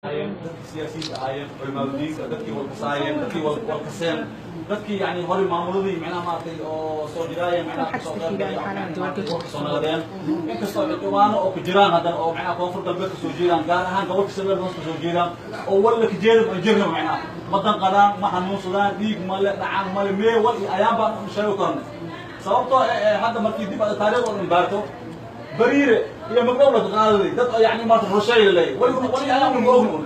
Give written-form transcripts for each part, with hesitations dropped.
dadkii siyaasiyiinta ahaayeen culimaadudiinka dadkii walkasaayeen dadkii walkaseen dadkii yani hore maamuladii micnaha maaragtay oo soo jiraayeen micnaha kasoo qeybgasoo nagadeen inkastoo cidiwaano oo ku jiraan haddana oo micnaha koonfur galbeed kasoo jeedaan gaar ahaan gobolka shabeelle hoos kasoo jeedaan oo walla kajeeda ma jirna micnaha ma danqadaan ma xanuunsadaan dhiig male dhacaan male mee wal iyo ayaan baan u sheegi karnay sababtoo hadda markii dib aad taariikh oo dhan baarto بريرة هي مقولة غالية ده يعني ما ترشيل لي ولي أيام المؤمن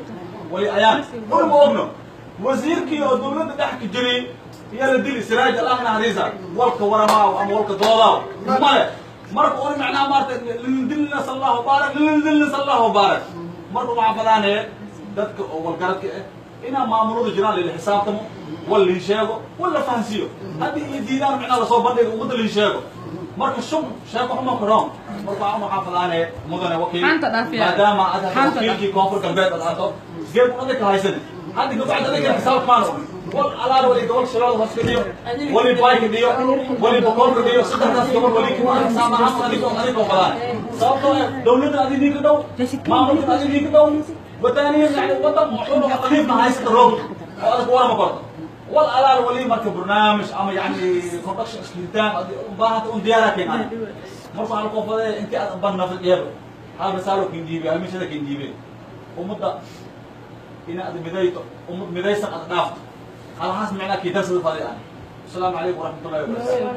ولي أيام المؤمن وزير كي الدولة تحكي جري هي الدليل سراج الآن هريزة والك ورماء أم والك ضوضاء مرق قولي معناه مرت لندلنا صلى الله وبارك لندلنا صلى الله وبارك مرق مع فلان دتك والقرد إنا ما مرود جيران للحساب تمو ولا يشاقو ولا فانسيو هذه يدينار معناه لصوب بدل وقدر يشاقو مرك الشغل شايفه هم كرام مرك عم حافظانه مدن وكيل ما دام هذا وكيل كونفور كبيت الاتو جيب عندك هايسن هذه قطعه عندك حساب مالو والعلال ولي دول شباب هسكديو ولي بايك ديو ولي بكور ديو صدق ناس قبل ولي كمان سامع عم عليكم فلان صوتوا دولة هذه دي كدو ما ممكن هذه دي كدو وثانيا يعني وطن محور قريب مع هاي الروض هذا كوره مقرط والعلال ولي مركب برنامج اما يعني كونتاكشن اسكيلتان باهت اون ديارك يعني مرفع القفله انت بنا في الجيب هذا سالو كنجيبي هل مش هذا كنجيبي ومده هنا بدايته بدايه سقط دافت على حسب معناه كي درس الفضيان السلام عليكم ورحمه الله وبركاته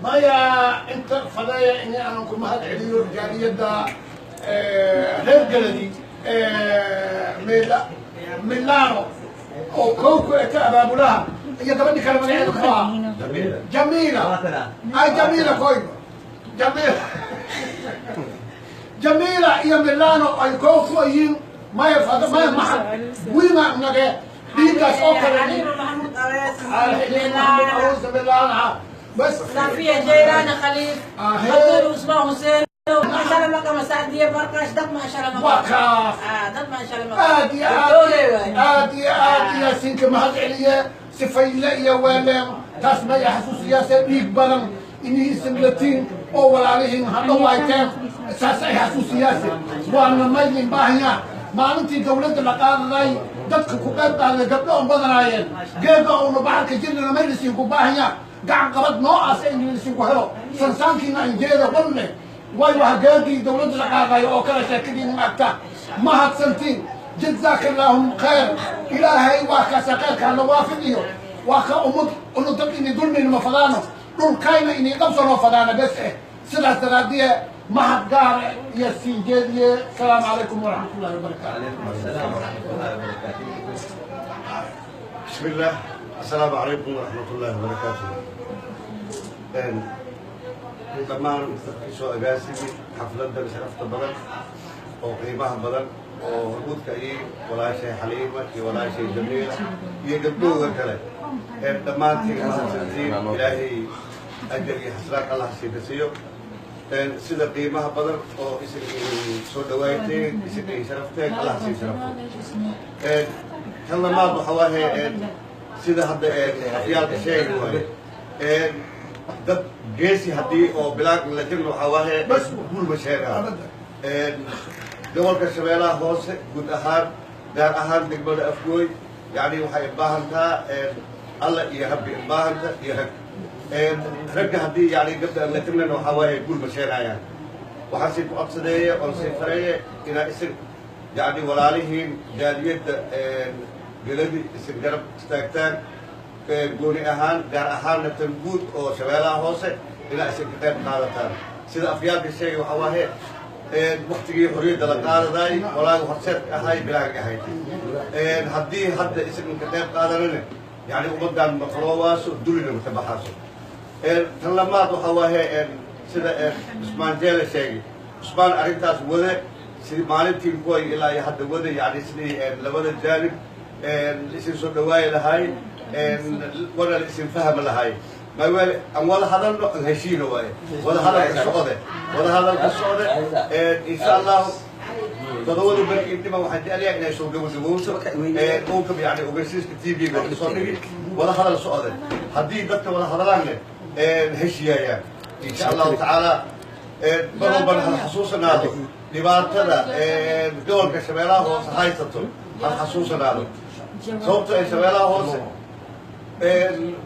ما يا انت فضايا اني انا نكون مهد عليو رجاليه دا غير جلدي ميلانو او كوكو اتابع لها هي قبل كلمه العيد جميله اي جميله كويس جميله يا ميلانو اي كوكو اي ما يفضل ما محل وما نجا ديكاس اوكل اعوذ بالله عنها بس صافيه جيران خليل بدر اسمه حسين ما شاء الله كما سعديه بركاش دم ما شاء الله وكاف دم ما شاء الله آدي يا سينك مهد عليا سفيلة يا ويلم تسمع يا حسوس يا سبيك بلم إني سملتين أول عليهم هذا وايتام أساس يا حسوس يا سب وأنا مايلين باهيا ما أنتي دولة الأقارب راي دتك كوكب على قبلهم بدرايين جيبوا ونبعك جيلنا مجلسين كوباهيا قاعد قبض نوعس إنجليزي كوهلو سنسان كنا إنجيلا قلنا واي وهجاجي دولة الأقارب أو كلا شاكلين معك ما هتسنتين جزاك اللهم خير إلهي واكا سقير كان نوافذ إيو واكا أمود أنو تبقيني دلني المفضانو دول كاينة إني قبصر المفضانة بس سلع سلادية محد قارع يسين جيدية السلام عليكم ورحمة الله وبركاته عليكم السلام ورحمه الله وبركاته بسم الله السلام عليكم ورحمة الله وبركاته dhammaan soo agaasimi xafladdan sharafta badan oo qiimaha badan oo hormuudka iyo walaashay xaliima iyo walaashay jamiila iyo gabdhowga kale dhammaantiin mahadsantiin ilaahay ajar iyo xasraad allah siidasiiyo sida qiimaha badan oo isaga soo dhawaayteen isaga sharafteen allah sii sharafto kan lamaad waxa waaye sida hadda afyaalka sheegi waaye dad geesi haddii oo bilaag la jirno waxaa waaye guulba sheegaa gobolka shabeellaha hoose guud ahaan gaar ahaan degmada afgooy yani waxay baahantaa alla iyo rabbi baahanta iyo ragga haddii yani gabda la jirnana waxaa waaye guulba sheegayaan waxaan sii ku codsadeeye oon sii fareeye inaa isag yani walaalihiin jaaliyadda geladi isag garab istaagtaan gooni ahaan gaar ahaanna tan guud oo shabeellaha hoose ilaa isan ka qayb qaadataan sida afyaalka sheegay waxaa waaye waktigii xorriyadda la qaadaday walaaga horseedka ahay bilaag ahayd haddii hadda isagan ka qayb qaadanana yani ummaddan maqloowaaso dulina matabaxaaso tan lamaad waxaa waaye sida cusmaan jeele sheegay cusmaan arrintaas wade sidii maalintii koy ilaa iyo hadda wade yani sidii labada jaanib isin soo dhawaayi lahaay ولا الاسم فهم لهاي ما يقول أن ولا هذا الهشينه واي ولا هذا الصعودة ولا هذا الصعودة إن شاء الله تدور بك أنت ما واحد عليه إنه يسوق جوز ممكن يعني وبيصير كتير ولا هذا الصعودة هدي دكت ولا هذا لانه هشيا يعني إن شاء الله تعالى برضو بنحصوصنا هذا dhibaatada gobolka shabeellaha hoose haysato aan xasuusanaado sababto ay shabeellaha hoose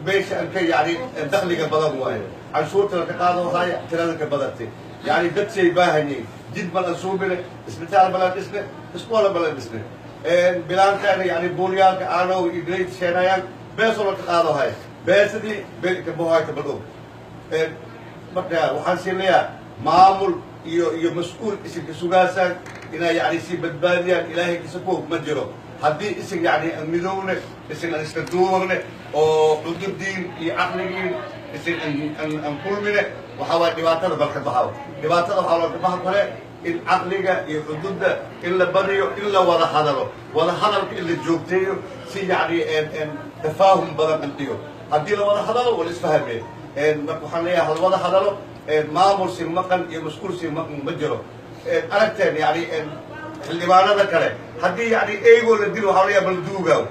beesha anka yani dakhliga badan waaye canshuurta la ka qaado haya tirada ka badantay yani dadkay baahanyay jid balan suubine isbitaal balan dhisne iskoola balan dhisne bilaanteena yani buunyaalka aanow iyo grade sheenayaan beesoo la ka qaado haya beesadii belka bohoyka badog marka waxaan siinayaa maamul iyo mas-uul isinka sugaasaan inay yani sii badbaadiyaan ilaahay kisako ma jiro haddii isin yani midowne isin aan iska duubagne oo cudurdiin iyo caqligiin isin aan kulmine waxaa waay dhibaatada balka baxaw dhibaatada waxaa looga bahan kale in caqliga iyo cudurda in la badiyo in la wada hadalka in la joogteeyo si yani tafaahum badan an dhigo haddii la wada hadalo wala isfahame marka waxaan leeyahay hal wada hadalo maamul si maqan iyo mas-uul si maqan ma jiro aragteen yani xildhibaanada kale haddii yani eygoo la dilo waxaa leeyahay bal duugaaw